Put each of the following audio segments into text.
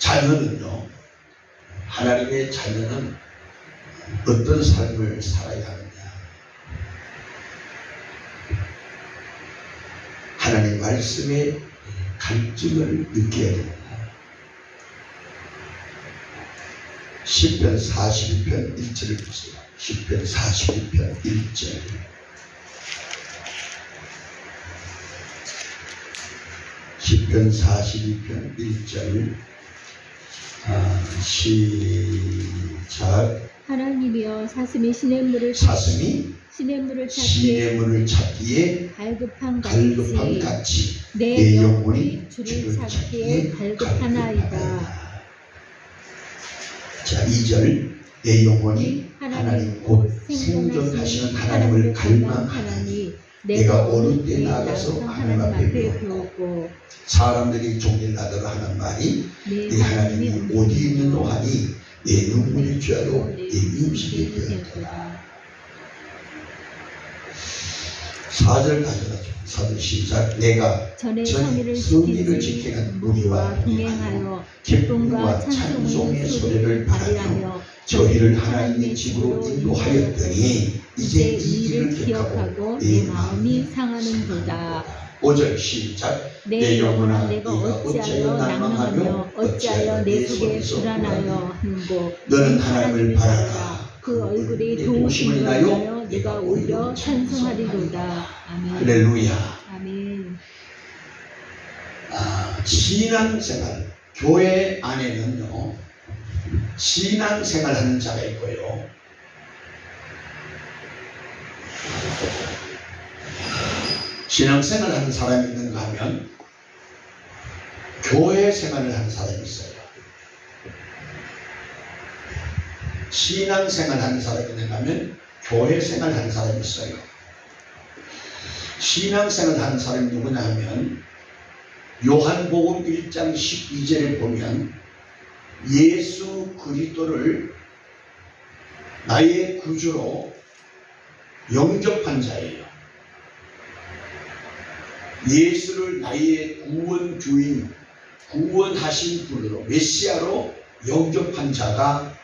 자녀는요, 하나님의 자녀는 어떤 삶을 살아야 하느냐. 하나님 말씀의 갈증을 느껴야 됩니다. 시편 41편 1절을 보세요. 시편 41편 1절. 시편 41편 1절. 시작. 하나님이여 사슴이 시냇물을 찾기에 갈급함 같이 내 영혼이 주를 찾기에 갈급하나이다. 자, 2절. 내 영혼이 하나님 곧 생존하시는 하나님을 갈망하나니 내가 어느 때 나가서 하나님 앞에 배우고. 사람들이 종일 나더러 하는 말이 내 하나님이 어디 있는도 하니 내 눈물이 쥐어도 내 음식이 되었다. 4절 가져가죠. 4절 시작. 내가 전에 성의를 지키는 무리와 동행하여 기쁨과 찬송의 소리를 발하며 저희를 하나님의 집으로 인도하였더니 이제 이 일을 기억하고 내 마음이 상하는도다. 5절 시작. 내 영혼아 내가 어찌하여 낭망하며 어찌하여 내 속에 불안하여 하는고. 너는 하나님을 바라라. 그 얼굴이 도우심을 인하여 내가 오히려 찬송하리로다. 아멘. 할렐루야. 아멘. 신앙생활, 교회 안에는요, 신앙생활 하는 자가 있고요, 신앙생활 하는 사람이 있는가 하면 교회 생활을 하는 사람이 있어요. 신앙생활 하는 사람이 있는가 하면 교회 생활 하는 사람이 있어요. 신앙생활 하는 사람이 누구냐 하면 요한복음 1장 12절을 보면 예수 그리스도를 나의 구주로 영접한 자예요. 예수를 나의 구원주인, 구원하신 분으로, 메시아로 영접한 자가,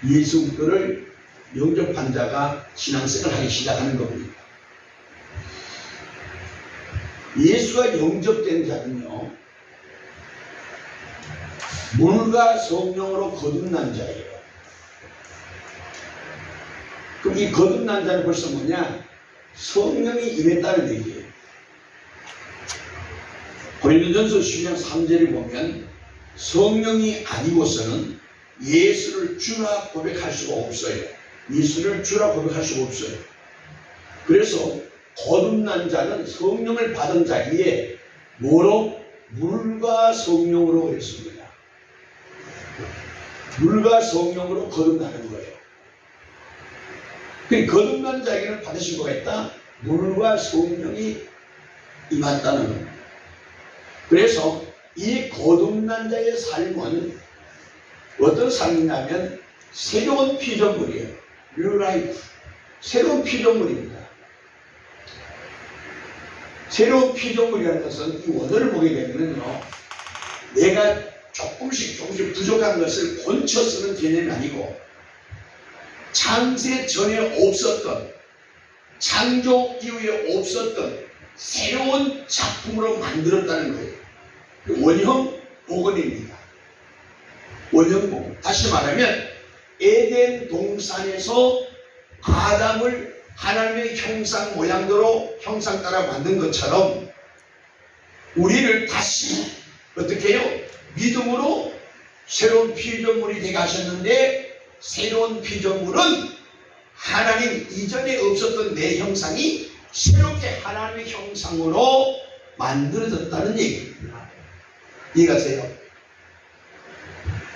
예수 그리스도를 영접한 자가 신앙생활을 하기 시작하는 겁니다. 예수가 영접된 자는요, 물과 성령으로 거듭난 자예요. 그럼 이 거듭난 자는 벌써 뭐냐? 성령이 임했다는 얘기예요. 고린도전서 10장 3절을 보면 성령이 아니고서는 예수를 주라 고백할 수가 없어요. 예수를 주라 고백할 수가 없어요. 그래서 거듭난 자는 성령을 받은 자기에 뭐로? 물과 성령으로 했습니다. 물과 성령으로 거듭나는 거예요. 그 거듭난 자에게는 받으신 거가 있다? 물과 성령이 임했다는 거예요. 그래서 이 거듭난 자의 삶은 어떤 삶이냐면 새로운 피조물이에요. New life. 새로운 피조물입니다. 새로운 피조물이라는 것은 이 원어를 보게 되면요, 내가 조금씩 부족한 것을 고쳐 쓰는 개념이 아니고 창세 전에 없었던, 창조 이후에 없었던 새로운 작품으로 만들었다는 거예요. 원형 복원입니다. 원형 복원. 다시 말하면 에덴 동산에서 아담을 하나님의 형상 모양대로 형상 따라 만든 것처럼 우리를 다시 어떻게 해요? 믿음으로 새로운 피조물이 되게 하셨는데, 새로운 피조물은 하나님 이전에 없었던 내 형상이 새롭게 하나님의 형상으로 만들어졌다는 얘기입니다. 이해가세요?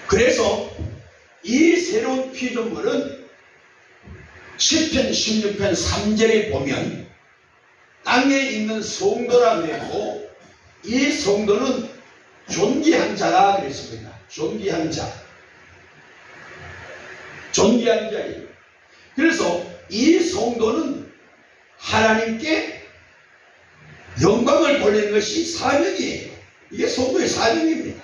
그래서 이 새로운 피조물은 시편 16편 3절에 보면 땅에 있는 성도라고 했고, 이 성도는 존귀한 자라 그랬습니다. 존귀한 자. 존귀한 자예요. 그래서 이 성도는 하나님께 영광을 돌리는 것이 사명이에요. 이게 성도의 사명입니다.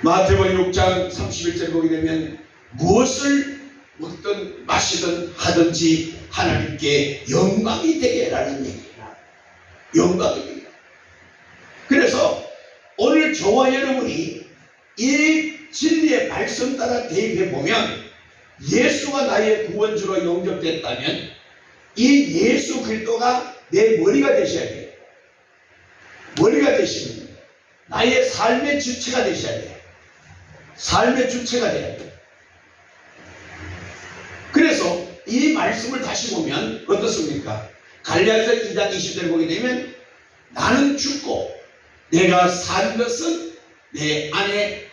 마태복음 6장 31절 보게 되면 무엇을 먹든 마시든 하든지 하나님께 영광이 되게라는 얘기야. 영광이 되게. 그래서 오늘 저와 여러분이 이 진리의 말씀 따라 대입해 보면 예수가 나의 구원주로 영접됐다면 이 예수 그리스도가 내 머리가 되셔야 돼요. 머리가 되시면 나의 삶의 주체가 되셔야 돼요. 삶의 주체가 돼야 돼요. 그래서 이 말씀을 다시 보면 어떻습니까? 갈라디아서 2장 20절을 보게 되면 나는 죽고 내가 산 것은 내 안에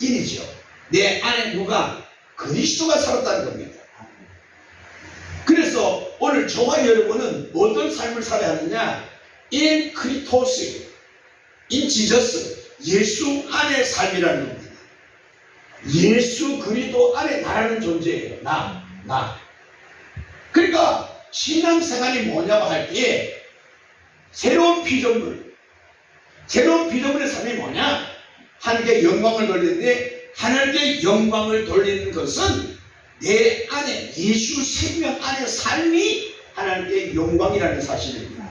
인이죠. 내 안에 누가? 그리스도가 살았다는 겁니다. 그래서 오늘 저와 여러분은 어떤 삶을 살아야 하느냐? In Christos, in Jesus, 예수 안의 삶이라는 겁니다. 예수 그리스도 안에 나라는 존재예요. 나. 그러니까 신앙생활이 뭐냐고 할 때 새로운 피조물의 삶이 뭐냐? 하나님께 영광을 돌리는데 하나님께 영광을 돌리는 것은 내 안에 예수 생명 안의 삶이 하나님께 영광이라는 사실입니다.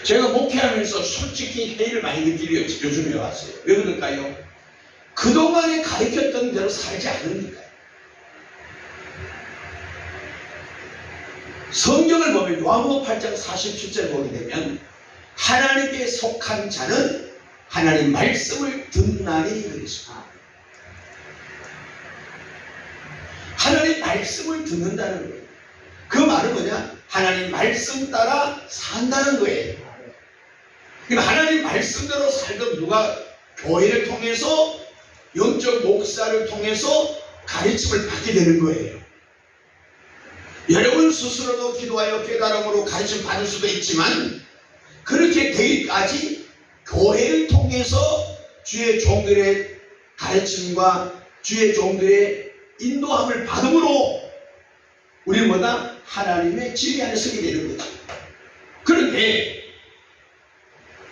제가 목회하면서 솔직히 회의를 많이 느끼려 요즘에 왔어요. 왜 그럴까요? 그동안에 가르쳤던 대로 살지 않으니까요. 성경을 보면 요한복음 8장 47절 보게 되면 하나님께 속한 자는 하나님 말씀을 듣나니 그랬습니다. 하나님 말씀을 듣는다는 거예요. 그 말은 뭐냐? 하나님 말씀 따라 산다는 거예요. 그러니까 하나님 말씀대로 살던 누가 교회를 통해서 영적 목사를 통해서 가르침을 받게 되는 거예요. 여러분 스스로도 기도하여 깨달음으로 가르침 받을 수도 있지만 그렇게 되기까지 교회를 통해서 주의 종들의 가르침과 주의 종들의 인도함을 받음으로 우리는 뭐다? 하나님의 진리 안에 서게 되는 거죠. 그런데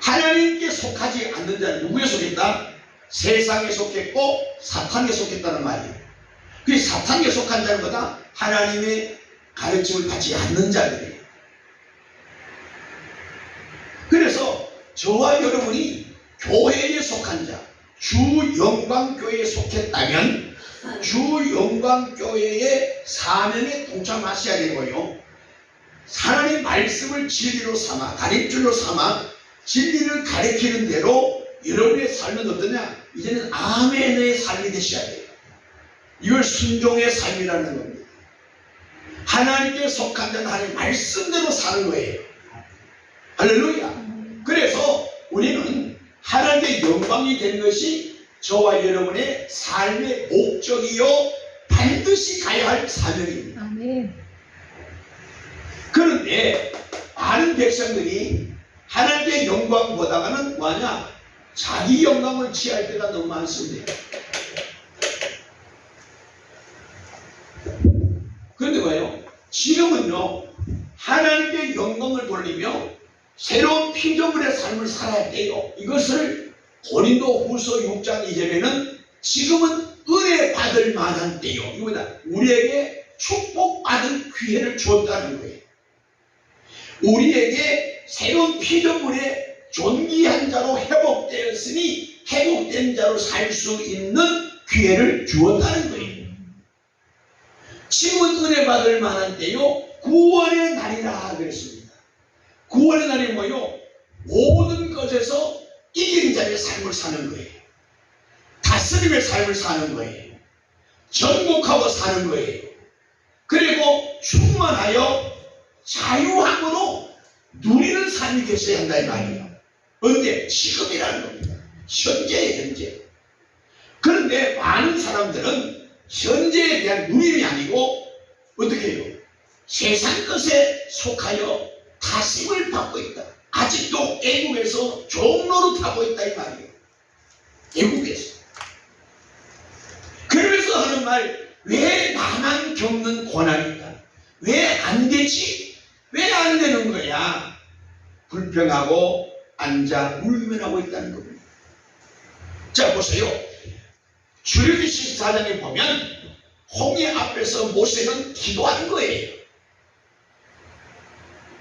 하나님께 속하지 않는 자는 누구에 속했다? 세상에 속했고 사탄에 속했다는 말이에요. 그 사탄에 속한 자는 뭐다? 하나님의 가르침을 받지 않는 자들이에요. 그래서 저와 여러분이 교회에 속한 자, 주 영광교회에 속했다면 주 영광교회의 사명에 동참하셔야 되고요. 하나님 말씀을 진리로 삼아 가르침줄로 삼아 진리를 가르치는 대로 여러분의 삶은 어떠냐? 이제는 아멘의 삶이 되셔야 돼요. 이걸 순종의 삶이라는 겁니다. 하나님께 속한 자는 하나님 말씀대로 사는 거예요. 할렐루야. 그래서 우리는 하나님의 영광이 된 것이 저와 여러분의 삶의 목적이요 반드시 가야 할 사명입니다. 아멘. 그런데 많은 백성들이 하나님의 영광 보다가는 뭐하냐? 자기 영광을 취할 때가 너무 많습니다. 그런데 뭐예요? 지금은요 하나님께 영광을 돌리며 새로운 피조물의 삶을 살아야 돼요. 이것을 고린도 후서 6장 2절에는 지금은 은혜 받을 만한 때요. 이거다. 우리에게 축복받을 기회를 주었다는 거예요. 우리에게 새로운 피조물의 존귀한 자로 회복되었으니 회복된 자로 살 수 있는 기회를 주었다는 거예요. 지금은 은혜 받을 만한 때요 구원의 날이라 그랬습니다. 구원의 날이 뭐요? 모든 것에서 이긴 자의 삶을 사는 거예요. 다스림의 삶을 사는 거예요. 정복하고 사는 거예요. 그리고 충만하여 자유함으로 누리는 삶이 되셔야 한다 이 말이에요. 언제? 지금이라는 겁니다. 현재. 그런데 많은 사람들은 현재에 대한 누림이 아니고 어떻게 해요? 세상 것에 속하여 다심을 받고 있다. 아직도 애국에서 종로를 타고 있다 이 말이에요. 애국에서. 그러면서 하는 말, 왜 나만 겪는 고난이다? 왜 안 되지? 왜 안 되는 거야? 불평하고 앉아 울면하고 있다는 겁니다. 자, 보세요. 출애굽기 14장에 보면 홍해 앞에서 모세는 기도하는 거예요.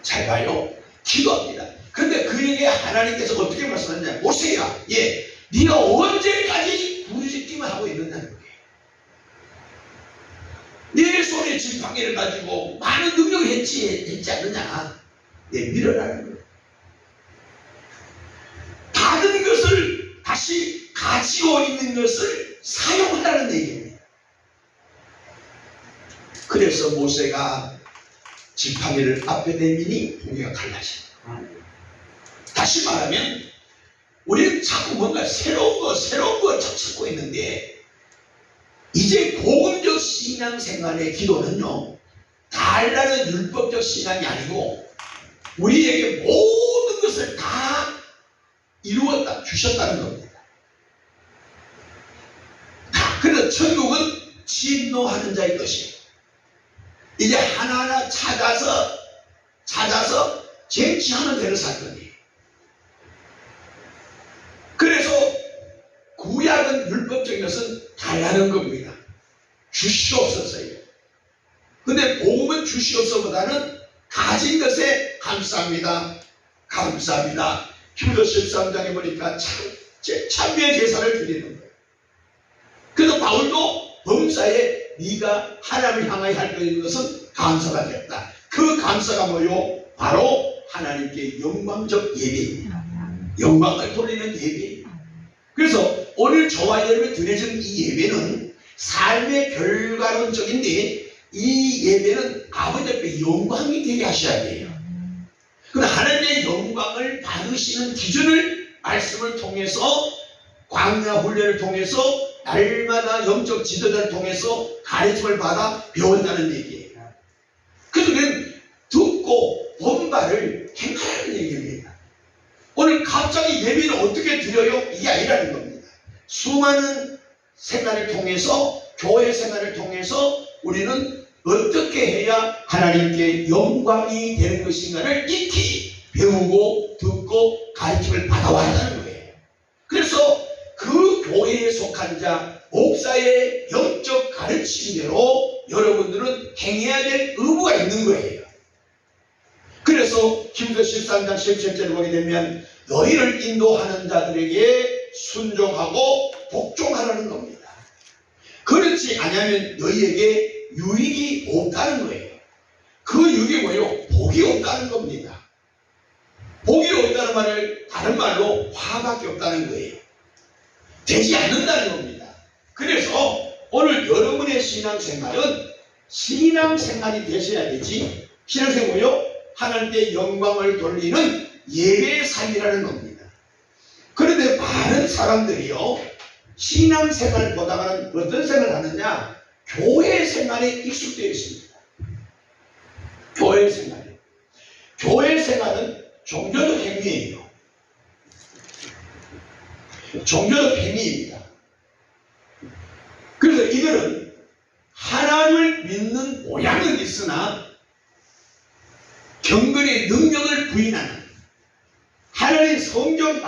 잘 봐요. 기도합니다. 그런데 그에게 하나님께서 어떻게 말씀하느냐. 모세야, 네가 언제까지 부르짖기만 하고 있느냐는 거예요. 네 손에 지팡이를 가지고 많은 능력을 했지 않느냐. 밀어라는 거예요. 받은 것을 다시 가지고 있는 것을 사용하라는 얘기입니다. 그래서 모세가 지팡이를 앞에 내미니 홍해가 갈라져. 다시 말하면 우리는 자꾸 뭔가 새로운 거 찾고 있는데, 이제 복음적 신앙생활의 기도는요, 달라는 율법적 신앙이 아니고 우리에게 모든 것을 다 이루었다, 주셨다는 겁니다. 그래서 천국은 진노하는 자의 것이에요. 이제 하나하나 찾아서 쟁취하는 대로 살 거예요. 그래서 구약은 율법적인 것은 달라는 겁니다. 주시옵소서요. 근데 복음은 주시옵소서보다는 가진 것에 감사합니다. 감사합니다. 히브리서 13장에 보니까 참회 제사를 드리는 거예요. 그래서 바울도 범사에 네가 하나님을 향하여 할 것은 감사가 됐다. 그 감사가 뭐요? 바로 하나님께 영광적 예배입니다. 영광을 돌리는 예배입니다. 그래서 오늘 저와 여러분이 드려진 이 예배는 삶의 결과론적인데, 이 예배는 아버지 앞에 영광이 되게 하셔야 돼요. 그럼 하나님의 영광을 받으시는 기준을 말씀을 통해서, 광야 훈련을 통해서, 날마다 영적 지도자를 통해서 가르침을 받아 배운다는 얘기예요. 그래서 우리는 듣고 본바를 행하라는 얘기입니다. 오늘 갑자기 예배는 어떻게 드려요? 이게 아니라는 겁니다. 수많은 생활을 통해서, 교회 생활을 통해서 우리는 어떻게 해야 하나님께 영광이 되는 것인가를 익히 배우고 듣고 가르침을 받아왔다는 거예요. 그래서 그 교회에 속한 자, 목사의 영적 가르침대로 여러분들은 행해야 될 의무가 있는 거예요. 그래서 히브리서 13장 17절을 보게 되면 너희를 인도하는 자들에게 순종하고 복종하라는 겁니다. 그렇지 않으면 너희에게 유익이 없다는 거예요. 그 유익이 뭐예요? 복이 없다는 겁니다. 복이 없다는 말을 다른 말로 화밖에 없다는 거예요. 되지 않는다는 겁니다. 그래서 오늘 여러분의 신앙생활은 신앙생활이 되셔야 되지, 신앙생활이요, 하나님께 영광을 돌리는 예배의 삶이라는 겁니다. 그런데 많은 사람들이요, 신앙생활을 보다가는 어떤 생활을 하느냐, 교회 생활에 익숙되어 있습니다. 교회 생활. 교회 생활은 종교적 행위예요. 종교적 행위입니다. 그래서 이들은 하나님을 믿는 모양은 있으나 경건의 능력을 부인하는, 하나님 성경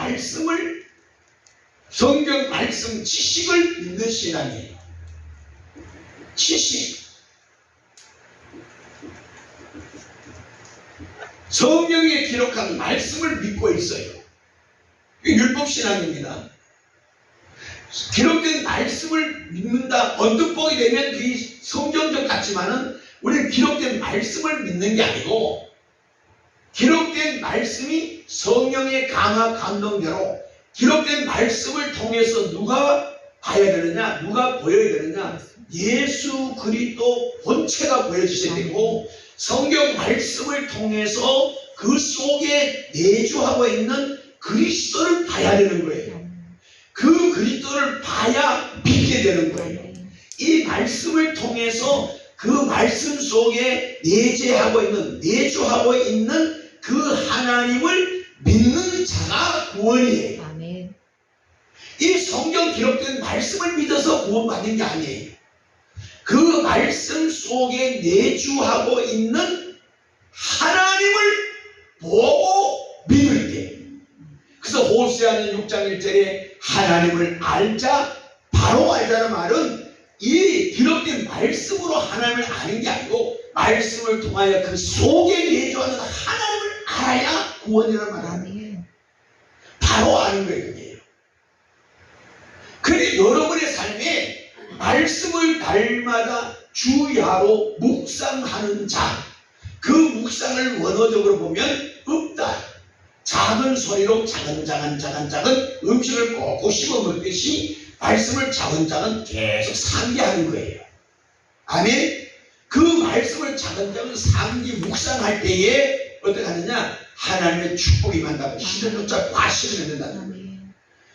말씀 지식을 믿는 신앙이에요. 지식. 성경에 기록한 말씀을 믿고 있어요. 율법신앙입니다. 기록된 말씀을 믿는다. 언뜻 보게 되면 그게 성경적 같지만은 우리는 기록된 말씀을 믿는 게 아니고, 기록된 말씀이 성령의 강화 감동대로 기록된 말씀을 통해서 누가 봐야 되느냐, 누가 보여야 되느냐, 예수 그리스도 본체가 보여지셔야 되고, 성경 말씀을 통해서 그 속에 내주하고 있는 그리스도를 봐야 되는 거예요. 그 그리스도를 봐야 믿게 되는 거예요. 이 말씀을 통해서 그 말씀 속에 내주하고 있는 그 하나님을 믿는 자가 구원이에요. 아멘. 이 성경 기록된 말씀을 믿어서 구원받는 게 아니에요. 그 말씀 속에 내주하고 있는 하나님을 보고 믿을 때. 그래서 호세아는 6장 1절에 하나님을 알자. 바로 알자는 말은 이 기록된 말씀으로 하나님을 아는 게 아니고 말씀을 통하여 그 속에 내주하는 하나님을 알아야 구원이라는 말이에요. 바로 아는 거예요. 그게. 그런데 여러분의 삶에 말씀을 날마다 주야로 묵상하는 자, 그 묵상을 원어적으로 보면 없다. 작은 소리로 작은 음식을 꼭꼭 씹어 먹듯이 말씀을 차근차근 계속 상기하는 거예요. 아멘. 그 말씀을 차근차근 상기 묵상할 때에 어떻게 하느냐, 하나님의 축복이 만나고 시대조차 과실을 맺는다는 거예요.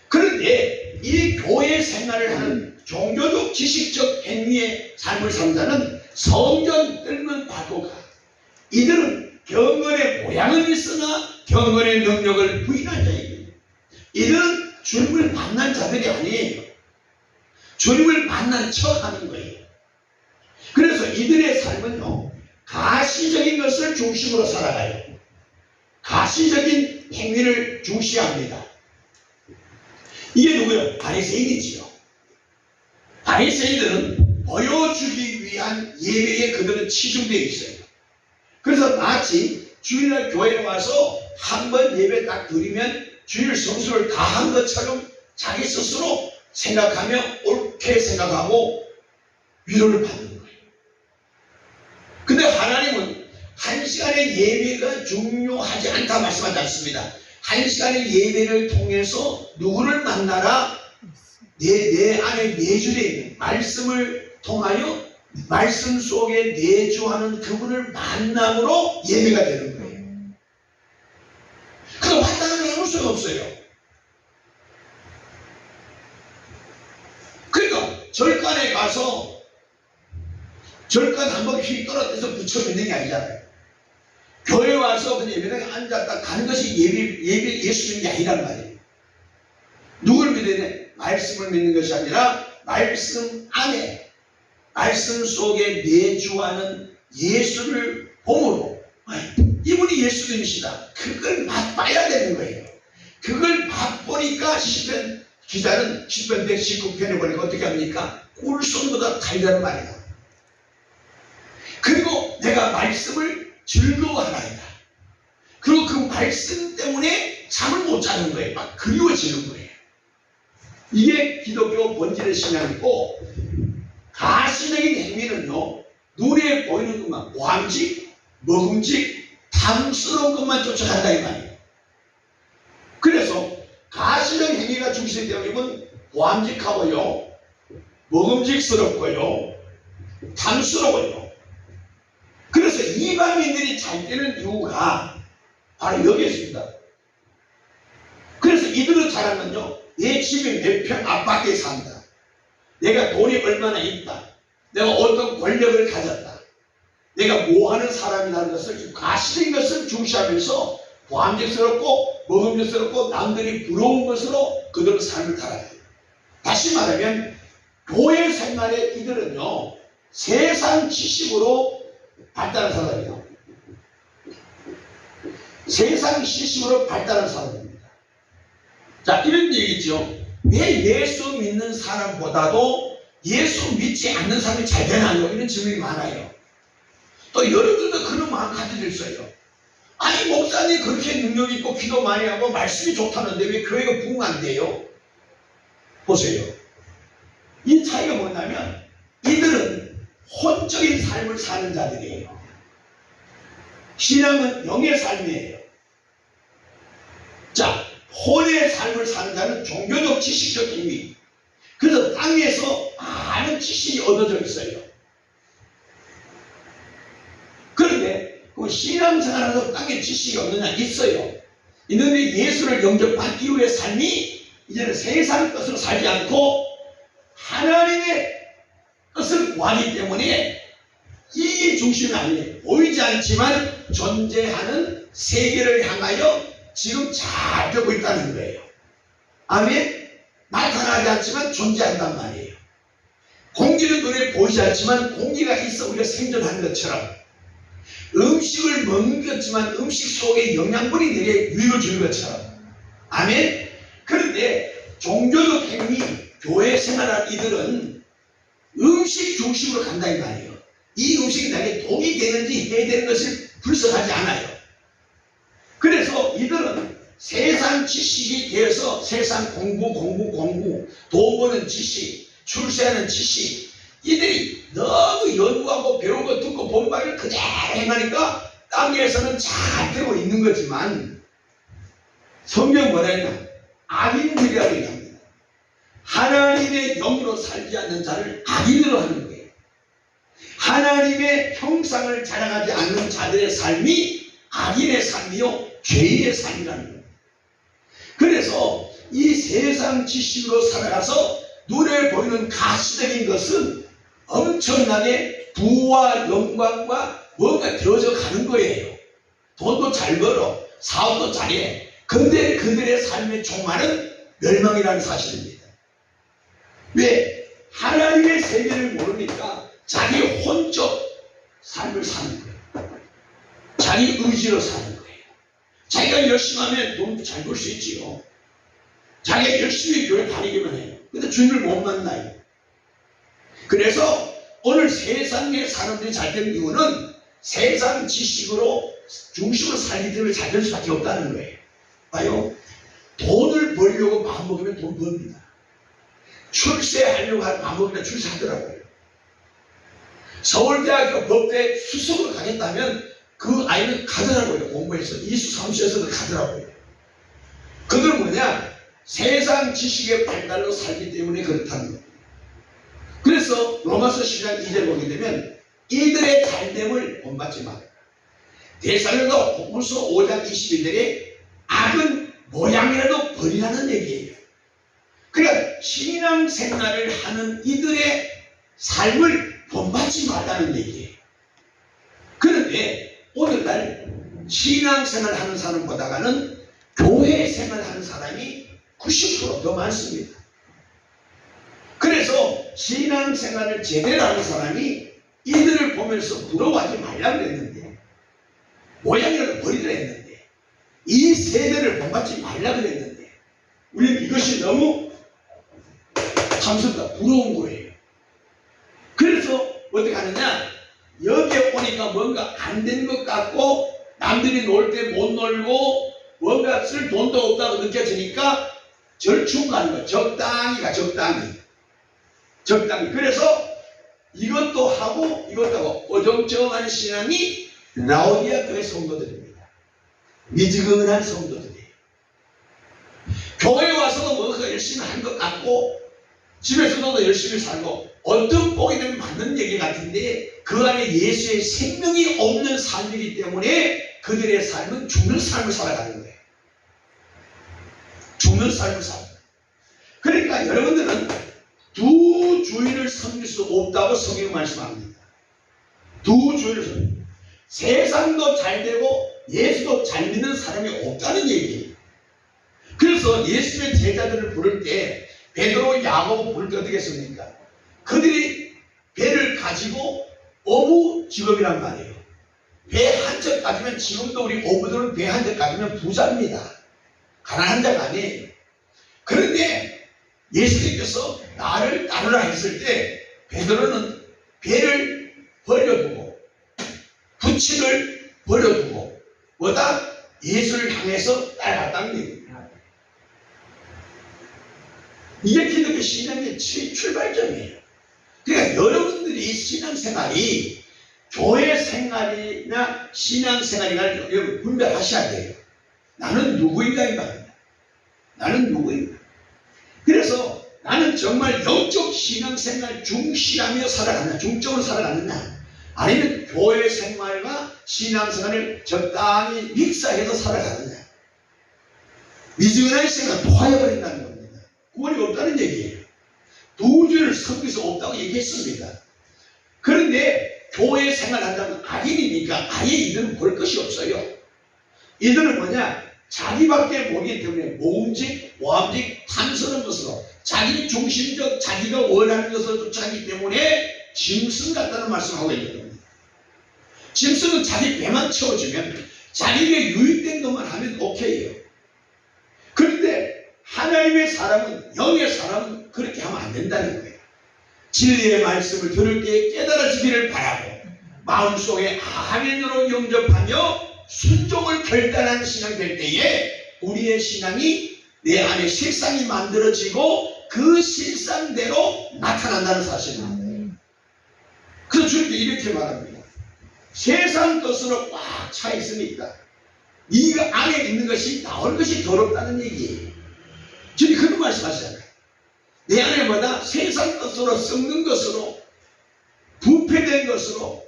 그런데 이 교회 생활을 하는 종교적 지식적 행위의 삶을 산 자는 성전 뜰면 받고 가. 이들은 경건의 모양은 있으나 경건의 능력을 부인한 자이에요. 이들은 주님을 만난 자들이 아니에요. 주님을 만난 척 하는 거예요. 그래서 이들의 삶은요, 가시적인 것을 중심으로 살아가요. 가시적인 행위를 중시합니다. 이게 누구예요? 바리새인이지요. 바리새인들은 보여주기 위한 예배에 그들은 치중되어 있어요. 그래서 마치 주일날 교회에 와서 한 번 예배 딱 드리면 주일 성수를 다 한 것처럼 자기 스스로 생각하며 옳게 생각하고 위로를 받는 거예요. 근데 하나님은 한 시간의 예배가 중요하지 않다 말씀하지 않습니다. 한 시간의 예배를 통해서 누구를 만나라? 내 안에 내주되어 있는 말씀을 통하여 말씀 속에 내주하는 그분을 만남으로 예배가 되는 거예요. 그거 왔다는 걸 해볼 수가 없어요. 그러니까 절간에 가서 절간 한번 휙 떨어져서 붙여놓는 게 아니잖아요. 교회 와서 그냥 예배당에 앉았다 가는 것이 예수 믿는 게 아니란 말이에요. 누굴 믿어야 돼? 말씀을 믿는 것이 아니라 말씀 안에, 말씀 속에 내주하는 예수를 봄으로 이분이 예수님이시다. 그걸 맛봐야 되는 거예요. 그걸 맛보니까 시편 기자는 시편 119편에 보니까 어떻게 합니까? 꿀송보다 달다는 말이다. 그리고 내가 말씀을 즐거워하나이다. 그리고 그 말씀 때문에 잠을 못 자는 거예요. 막 그리워지는 거예요. 이게 기독교 본질의 신앙이고, 가시적인 행위는요, 눈에 보이는 것만, 모함직, 먹음직, 탐스러운 것만 쫓아간다 이 말이에요. 그래서 가시적 행위가 중심이 되면 모함직하고요, 먹음직스럽고요, 탐스러워요. 그래서 이방인들이 잘 되는 이유가 바로 여기에 있습니다. 그래서 이들은 잘하면요, 내 집에 몇 평 앞밖에 산다. 내가 돈이 얼마나 있다. 내가 어떤 권력을 가졌다. 내가 뭐 하는 사람이라는 것을, 가시적인 것을 중시하면서 보암직스럽고 먹음직스럽고 남들이 부러운 것으로 그들은 삶을 살아가요. 다시 말하면 교회 생활의 이들은요, 세상 지식으로 발달한 사람이에요. 세상 지식으로 발달한 사람입니다. 자, 이런 얘기죠. 왜 예수 믿는 사람보다도 예수 믿지 않는 사람이 잘 되나요? 이런 질문이 많아요. 또 여러분들도 그런 마음 가지고 있어요. 아니, 목사님 그렇게 능력 있고 기도 많이 하고 말씀이 좋다는데 왜 교회가 부흥한대요? 보세요. 이 차이가 뭐냐면 이들은 혼적인 삶을 사는 자들이에요. 신앙은 영의 삶이에요. 자, 혼의 삶을 사는 자는 종교적 지식적 힘이, 그래서 땅에서 많은 지식이 얻어져 있어요. 그런데 그 신앙생활에서 땅에 지식이 없느냐? 있어요. 있는데 예수를 영접한 이후의 삶이 이제는 세상 것으로 살지 않고 하나님의 것을 구하기 때문에 이게 중심이 아니에요. 보이지 않지만 존재하는 세계를 향하여 지금 잘 되고 있다는 거예요. 아멘? 나타나지 않지만 존재한단 말이에요. 공기는 눈에 보이지 않지만 공기가 있어 우리가 생존하는 것처럼, 음식을 먹는 것지만 음식 속에 영양분이 내게 유익을 주는 것처럼. 아멘? 그런데 종교적 행위, 교회 생활할 이들은 음식 중심으로 간다 이 말이에요. 이 음식이 나에게 독이 되는지 해야 되는 것을 분석하지 않아요. 그래서 이들은 세상 지식이 되어서 세상 공부, 돈 버는 지식, 출세하는 지식, 이들이 너무 연구하고 배우고 듣고 본 바를 그대로 행하니까 땅에서는 잘 되고 있는 거지만 성경 뭐라 했나? 악인들이라고 얘기합니다. 하나님의 영으로 살지 않는 자를 악인으로 하는 거예요. 하나님의 형상을 자랑하지 않는 자들의 삶이 악인의 삶이요 죄인의 삶이라는 거예요. 그래서 이 세상 지식으로 살아가서 눈에 보이는 가시적인 것은 엄청나게 부와 영광과 뭔가 되어져 가는 거예요. 돈도 잘 벌어, 사업도 잘해. 근데 그들의 삶의 종말은 멸망이라는 사실입니다. 왜? 하나님의 세계를 모르니까 자기 혼적 삶을 사는 거예요. 자기 의지로 사는 거예요. 자기가 열심히 하면 돈도 잘 벌 수 있지요. 자기가 열심히 교회 다니기만 해요. 근데 주님을 못 만나요. 그래서 오늘 세상에 사람들이 잘 되는 이유는 세상 지식으로 중심으로 살기 때문에 잘 될 수밖에 없다는 거예요. 봐요. 돈을 벌려고 마음먹으면 돈 벌입니다. 출세하려고 마음먹으면 출세하더라고요. 서울대학교 법대 수석으로 가겠다면 그 아이는 가더라고요. 공부해서 이수 삼수에서도 가더라고요. 그들은 뭐냐? 세상 지식의 발달로 살기 때문에 그렇다는 거예요. 그래서 로마서 10장 2절 보게 되면 이들의 잘됨을 본받지 마. 데살로니가 후서 5장 21절에 악은 모양이라도 버리라는 얘기예요. 그러니까 신앙생활을 하는 이들의 삶을 본받지 말라는 얘기예요. 그런데 오늘날 신앙생활 하는 사람보다는 교회 생활하는 사람이 90% 더 많습니다. 그래서 신앙생활을 제대로 하는 사람이 이들을 보면서 부러워하지 말라고 그랬는데, 모양이라도 버리라 했는데, 이 세대를 본받지 말라고 그랬는데, 우리는 이것이 너무 참스럽다, 부러운 거예요. 그래서 어떻게 하느냐? 여기에 오니까 뭔가 안 되는 것 같고 남들이 놀 때 못 놀고 뭔가 쓸 돈도 없다고 느껴지니까 절충하는 거예요. 적당히 가, 적당히. 그래서 이것도 하고 이것도 하고 어정쩡한 신앙이 라오디아 교회 성도들입니다. 미지근한 성도들이에요. 교회 와서도 뭔가 열심히 한 것 같고 집에서도 열심히 살고 언뜻 보게 되면 맞는 얘기 같은데 그 안에 예수의 생명이 없는 삶이기 때문에 그들의 삶은 죽는 삶을 살아가는 거예요. 죽는 삶을 살아가는 거예요. 그러니까 여러분들은 두 주인을 섬길 수 없다고 성경 말씀합니다. 두 주인을 섬깁니다. 세상도 잘 되고 예수도 잘 믿는 사람이 없다는 얘기예요. 그래서 예수의 제자들을 부를 때 베드로, 야고보 부를 때 어떻게 했습니까? 그들이 배를 가지고 어부 직업이란 말이에요. 배 한 척 가지면 지금도 우리 어부들은 배 한 척 가지면 부자입니다. 가난한 자가 아니에요. 그런데 예수님께서 나를 따르라 했을 때 베드로는 배를 버려두고 부치를 버려두고 뭐다? 예수를 향해서 따라갔다는 얘기입니다. 이게 기독교 신앙의 출발점이에요. 그러니까 여러분들이 신앙생활이 교회 생활이나 신앙생활이나 여러분 분별하셔야 돼요. 나는 누구인가 이 말입니다. 나는 누구인가. 그래서 나는 정말 영적 신앙생활 중시하며 살아가느냐, 중적으로 살아가느냐, 아니면 교회 생활과 신앙생활을 적당히 믹스해서 살아가느냐. 미지근한 생활을 토하여버린다는 겁니다. 구원이 없다는 얘기예요. 두 주를 섬길 수 없다고 얘기했습니다. 그런데 교회 생활한다면 악인이니까 아예 이들은 볼 것이 없어요. 이들은 뭐냐? 자기밖에 모르기 때문에 모음직, 모함직, 탐스러운 것으로 자기 중심적 자기가 원하는 것을 쫓아가기 때문에 짐승 같다는 말씀을 하고 있거든요. 짐승은 자기 배만 채워주면 자기에게 유익된 것만 하면 오케이예요. 그런데 하나님 하나님의 사람은, 영의 사람은 그렇게 하면 안 된다는 거예요. 진리의 말씀을 들을 때 깨달아지기를 바라고 마음속에 아멘으로 영접하며 순종을 결단하는 신앙이 될 때에 우리의 신앙이 내 안에 실상이 만들어지고 그 실상대로 나타난다는 사실입니다. 그래서 주님께 이렇게 말합니다. 세상 것으로 꽉 차 있으니까 네가 안에 있는 것이 나올 것이 더럽다는 얘기예요. 주님 그런 말씀하시잖아요. 내 안에 뭐다? 세상 것으로, 썩는 것으로, 부패된 것으로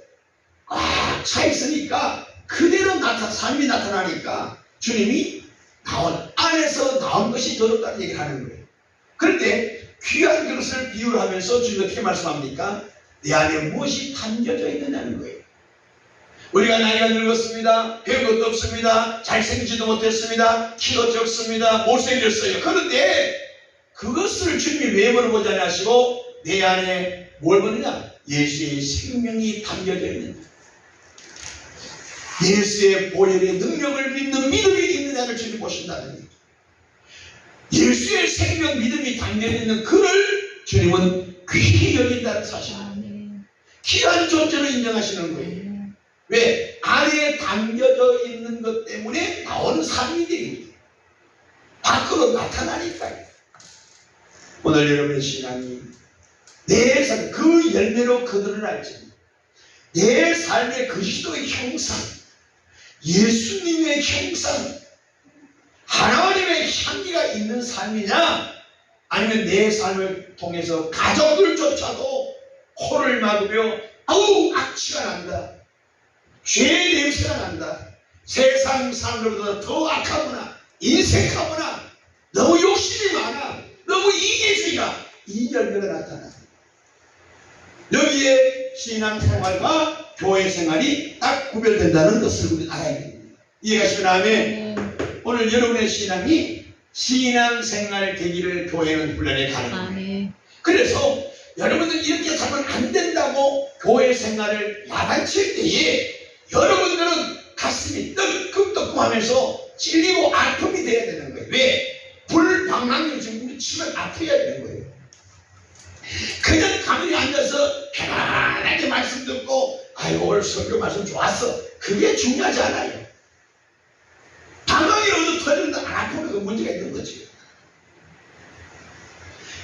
꽉 차 있으니까 그대로 삶이 나타나니까 주님이 안에서 나온 것이 더럽다는 얘기를 하는 거예요. 그런데 귀한 그릇을 비유를 하면서 주님 어떻게 말씀합니까? 내 안에 무엇이 담겨져 있느냐는 거예요. 우리가 나이가 늙었습니다. 배운 것도 없습니다. 잘생기지도 못했습니다. 키도 적습니다. 못생겼어요. 그런데 그것을 주님이 왜 물어보지 하시고 내 안에 뭘 보느냐? 예수의 생명이 담겨져 있느냐. 예수의 보혈의 능력을 믿는 믿음이 있느냐를 주님 보신다는 얘기. 예수의 생명 믿음이 담겨있는 그를 주님은 귀히 여긴다는 사실입니다. 귀한 존재로 인정하시는 거예요. 왜? 안에 담겨져 있는 것 때문에 나오는 삶이들이 밖으로 나타나니까요. 오늘 여러분의 신앙이 내 삶, 그 열매로 그들을 알지. 내 삶의 그리스도의 형상, 예수님의 형상, 하나님의 향기가 있는 삶이냐, 아니면 내 삶을 통해서 가족들조차도 코를 막으며 아우 악취가 난다, 죄의 냄새가 난다, 세상 사람들보다 더 악하거나 인색하거나 너무 욕심이 많아, 너무 이기주의가, 이 열매가 나타나. 여기에 신앙생활과 교회생활이 딱 구별된다는 것을 우리 알아야 됩니다. 이해가시면 아멘. 오늘 여러분의 신앙이 신앙생활 되기를 교회는 훈련해 가는 거예요. 그래서 여러분들 이렇게 살면 안 된다고 교회생활을 야단칠 때에 여러분들은 가슴이 뜨끔뜨끔하면서 찔리고 아픔이 돼야 되는 거예요. 왜? 불방랑을 지금 우리 치면 아파야 되는 거예요. 그냥 가만히 앉아서 편안하게 말씀 듣고 아이고 오늘 설교 말씀 좋았어, 그게 중요하지 않아요. 방광이 어디 터지는데 안 아프면 그 문제가 있는 거지.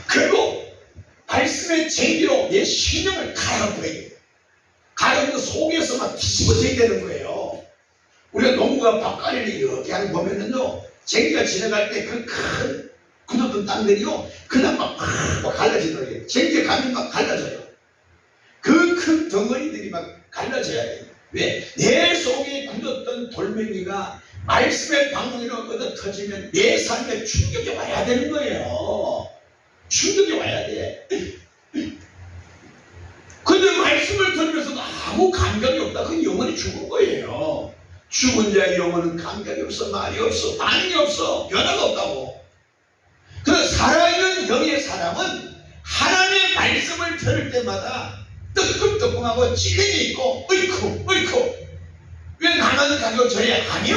그리고 말씀의 제기로 내 신령을 갈아엎어야 돼요. 갈아엎는 속에서 막 뒤집어져야 되는 거예요. 우리가 농구가 밭가리를 이렇게 하는 거 보면은요, 제기가 지나갈 때 그 큰 굳었던 땅들이요 그냥 막 갈라지더라고요. 제기가 가면 막 갈라져요. 그 큰 덩어리들이 막 갈라져야 돼요. 왜? 내 속에 굳었던 돌멩이가 말씀의 방문으로 얻어 터지면 내 삶에 충격이 와야 되는 거예요. 충격이 와야 돼. 근데 말씀을 들으면서도 아무 감각이 없다. 그건 영혼이 죽은 거예요. 죽은 자의 영혼은 감각이 없어, 말이 없어, 반응이 없어, 변화가 없다고. 그래서 살아있는 영의 사람은 하나님의 말씀을 들을 때마다 뜨끔뜨끔하고 찔림이 있고 어이쿠 왜 나만 가지고 저래? 아니요.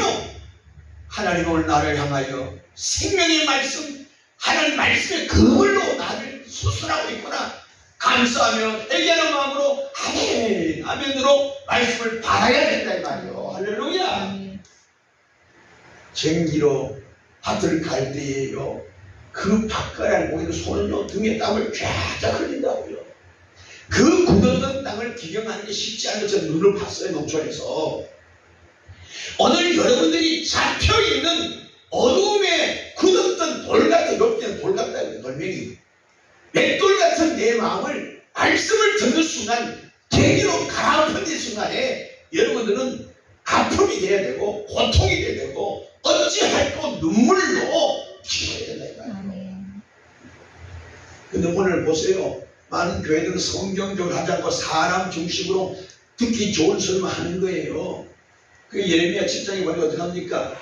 하나님 오늘 나를 향하여 생명의 말씀, 하나님 말씀의 그물로 나를 수술하고 있구나, 감사하며 회개하는 마음으로 아멘, 아멘으로 말씀을 받아야 된다 이 말이요. 할렐루야. 쟁기로 밭을 갈 때에요, 그 밭가랑 보이는 손은요 등에 땀을 쫙쫙 흘린다고요. 그 굳었던 땅을 기경하는 게 쉽지 않은 저 눈을 봤어요, 농촌에서. 오늘 여러분들이 잡혀있는 어두움에 굳었던 돌같은, 높이는 돌같다, 돌멩이, 맷돌 같은 내 마음을 말씀을 듣는 순간 계기로 갈아엎은 이 순간에 여러분들은 아픔이 돼야 되고 고통이 돼야 되고 어찌할 또 눈물로 기도해야 된다 이 말이에요. 근데 오늘 보세요, 많은 교회들은 성경적으로 하지 않고 사람 중심으로 듣기 좋은 소리만 하는 거예요. 그 예레미야 7장에 보니까 어떻게 합니까?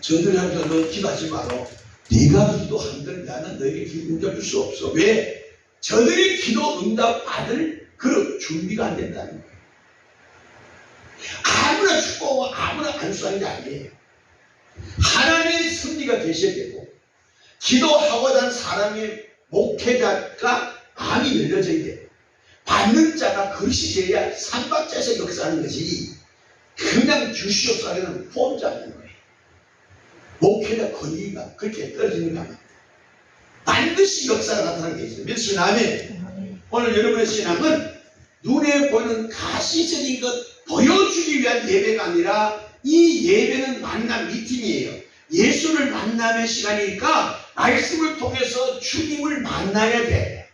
저들이 하면서 너 기도하지 마라, 네가 기도한들 나는 너에게 기도 응답 줄 수 없어. 왜? 저들이 기도 응답 받을 그 준비가 안 된다는 거예요. 아무나 축복하고 아무나 안수하는 게 아니에요. 하나님의 섭리가 되셔야 되고 기도하고자 하는 사람의 목회자가 마음이 열려져야 돼요. 받는 자가 그릇이 되어야 삼박자에서 역사하는 것이 그냥 주시옵소서 하는 포함자 하는 거예요. 목회자 권위가 그렇게 떨어지는 거 아닙니다. 반드시 역사가 나타나는 게 있어요. 믿으시면 아멘. 오늘 여러분의 신앙은 눈에 보이는 가시적인 것 보여주기 위한 예배가 아니라 이 예배는 만남 미팅이에요. 예수를 만남의 시간이니까 말씀을 통해서 주님을 만나야 돼.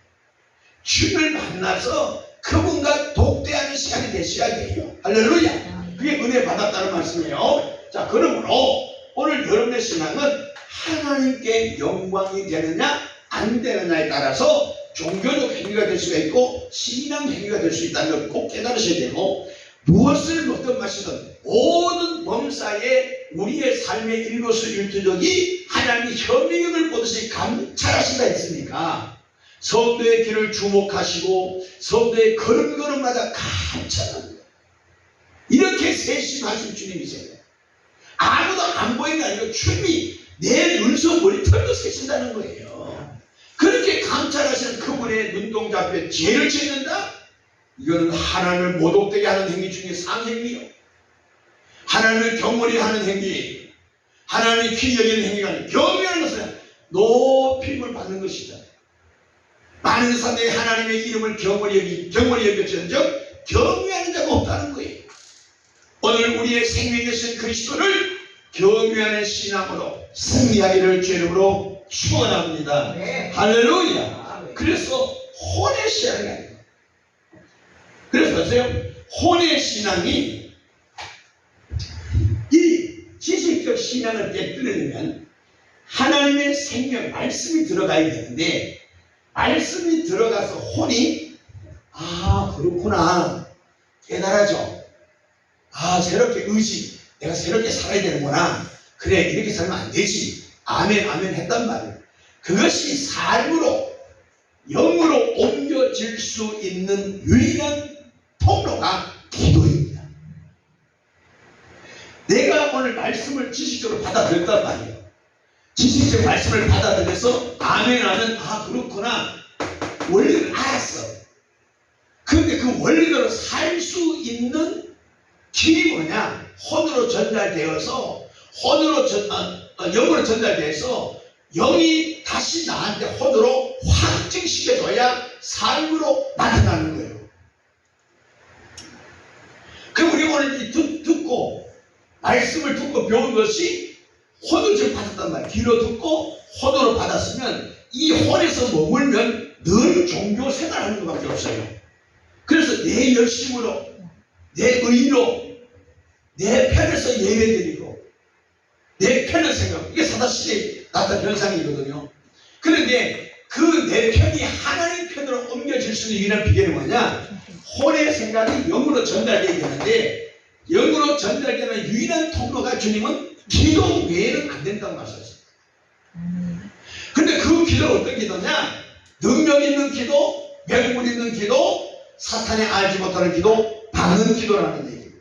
주님을 만나서 그분과 독대하는 시간이 되셔야 돼요. 할렐루야. 그게 은혜 받았다는 말씀이에요. 자, 그러므로 오늘 여러분의 신앙은 하나님께 영광이 되느냐 안 되느냐에 따라서 종교적 행위가 될 수가 있고 신앙 행위가 될 수 있다는 걸 꼭 깨달으셔야 되고, 무엇을 먹든 마시든 모든 범사에 우리의 삶의 일거수일투족이 하나님의 현명을 보듯이 감찰하신다 했으니까 성도의 길을 주목하시고 성도의 걸음걸음마다 감찰하는 거예요. 이렇게 세심하신 주님이세요. 아무도 안 보이는 게 아니고 주님이 내 눈썹 머리털도 세신다는 거예요. 그렇게 감찰하시는 그분의 눈동자 앞에 죄를 짓는다? 이거는 하나님을 모독되게 하는 행위 중에 상행위요. 하나님을 경건히 하는 행위, 하나님의 귀히 여기는 행위가 아니라 경외하는 것은 높임을 받는 것이다. 많은 사람들이 하나님의 이름을 경건히 여겼지언정 경외하는 자가 없다는 거예요. 오늘 우리의 생명이 되신 그리스도를 경외하는 신앙으로 승리하기를 주 이름으로 축원합니다. 네. 할렐루야. 그래서 혼의 신앙이 아니에요. 그래서 보세요. 혼의 신앙이 이 지식적 신앙을 깨뜨리려면 하나님의 생명, 말씀이 들어가야 되는데 말씀이 들어가서 혼이 그렇구나 깨달아져. 새롭게 내가 새롭게 살아야 되는구나. 그래, 이렇게 살면 안 되지. 아멘, 아멘 했단 말이에요. 그것이 삶으로, 영으로 옮겨질 수 있는 유일한 통로가 기도입니다. 내가 오늘 말씀을 지식적으로 받아들였단 말이에요. 지식적 말씀을 받아들여서 아멘 하면 그렇구나. 원리를 알았어. 그런데 그 원리대로 살 수 있는 길이 뭐냐? 혼으로 전달되어서 영으로 전달돼서 영이 다시 나한테 혼으로 확증시켜줘야 삶으로 나타나는 거예요. 그럼 우리가 오늘 듣고 말씀을 듣고 배운 것이 혼을 지금 받았단 말이에요. 귀로 듣고 혼으로 받았으면 이 혼에서 머물면 늘 종교 생활하는 것밖에 없어요. 그래서 내 열심으로, 내 의로, 내 편에서 예배드리고 내 편을 생각, 이게 사다시대에 나타난 현상이거든요. 그런데 그 내 편이 하나님 편으로 옮겨질 수 있는 유일한 비결이 뭐냐? 혼의 생각이 영으로 전달되어야 되는데 영으로 전달되는 유일한 통로가 주님은 기도 외에는 안 된다고 말씀하셨어요. 근데 그 기도는 어떤 기도냐? 능력 있는 기도, 명분 있는 기도, 사탄이 알지 못하는 기도, 방언 기도라는 얘기입니다.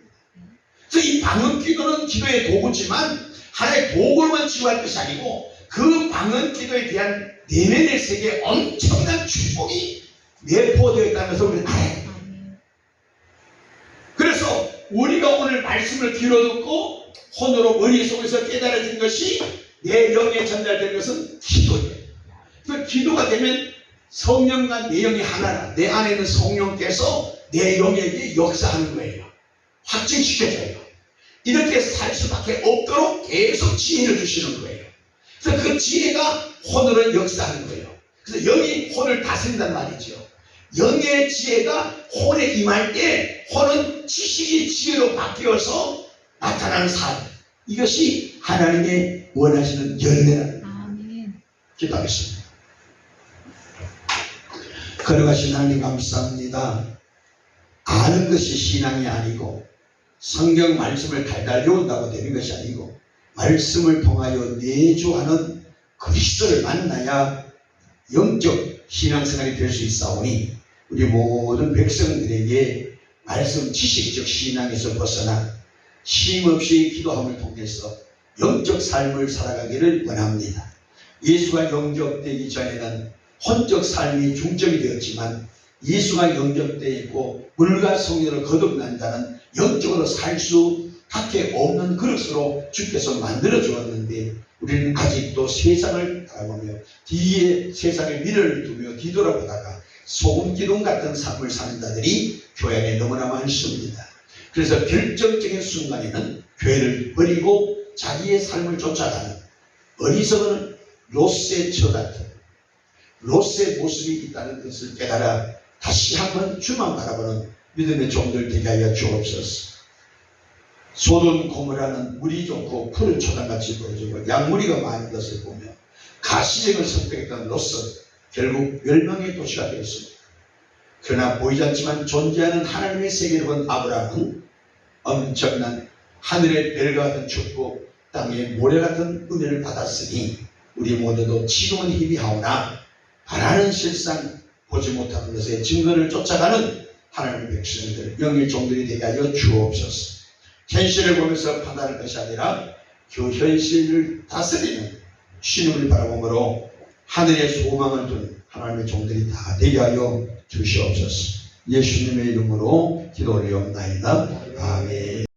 그래서 이 방언 기도는 기도의 도구지만 하나의 도구로만 치유할 것이 아니고 그 방언 기도에 대한 내면의 세계에 엄청난 축복이 내포되어 있다는 것을 우리는 알아야 돼요. 그래서 우리가 오늘 말씀을 귀로 듣고 혼으로 머릿속에서 깨달아진 것이 내 영에 전달된 것은 기도예요. 그 기도가 되면 성령과 내 영이 하나라. 내 안에 있는 성령께서 내 영에게 역사하는 거예요. 확증시켜줘요. 이렇게 살 수밖에 없도록 계속 지혜를 주시는 거예요. 그래서 그 지혜가 혼으로 역사하는 거예요. 그래서 영이 혼을 다스린단 말이죠. 영의 지혜가 혼에 임할 때 혼은 지식이 지혜로 바뀌어서 나타나는 삶. 이것이 하나님의 원하시는 열매라는 거예요. 기도하겠습니다. 걸어가신 하나님 감사합니다. 아는 것이 신앙이 아니고 성경 말씀을 달달 외운다고 되는 것이 아니고 말씀을 통하여 내주하는 그리스도를 만나야 영적 신앙생활이 될 수 있사오니 우리 모든 백성들에게 말씀 지식적 신앙에서 벗어나 쉼없이 기도함을 통해서 영적 삶을 살아가기를 원합니다. 예수가 영접되기 전에는 혼적 삶이 중점이 되었지만 예수가 영접되어 있고 물과 성령으로 거듭난 자는 영적으로 살 수밖에 없는 그릇으로 주께서 만들어 주었는데 우리는 아직도 세상을 바라보며 뒤에 세상의 미래를 두며 뒤돌아보다가 소금 기둥 같은 삶을 사는 자들이 교회 안에 너무나 많습니다. 그래서 결정적인 순간에는 교회를 버리고 자기의 삶을 쫓아가는 어리석은 롯의 같은 롯의 모습이 있다는 것을 깨달아 다시 한번 주만 바라보는 믿음의 종들 되게 하여 주옵소서. 소돔 고모라는 물이 좋고 푸른 초당같이 보여지고 양무리가 많은 것을 보며 가시적을 선택했던 롯은 결국 멸망의 도시가 되었습니다. 그러나 보이지 않지만 존재하는 하나님의 세계를 본 아브라함은 엄청난 하늘의 별과 같은 축복, 땅의 모래 같은 은혜를 받았으니 우리 모두도 지금은 희미하오나 바라는 실상 보지 못하는 것에 증거를 쫓아가는 하나님의 백성들, 영의 종들이 되게 하여 주옵소서. 현실을 보면서 판단할 것이 아니라 그 현실을 다스리는 신음을 바라보므로 하늘의 소망을 둔 하나님의 종들이 다 되게 하여 주시옵소서. 예수님의 이름으로 기도 올리옵나이다. 아멘.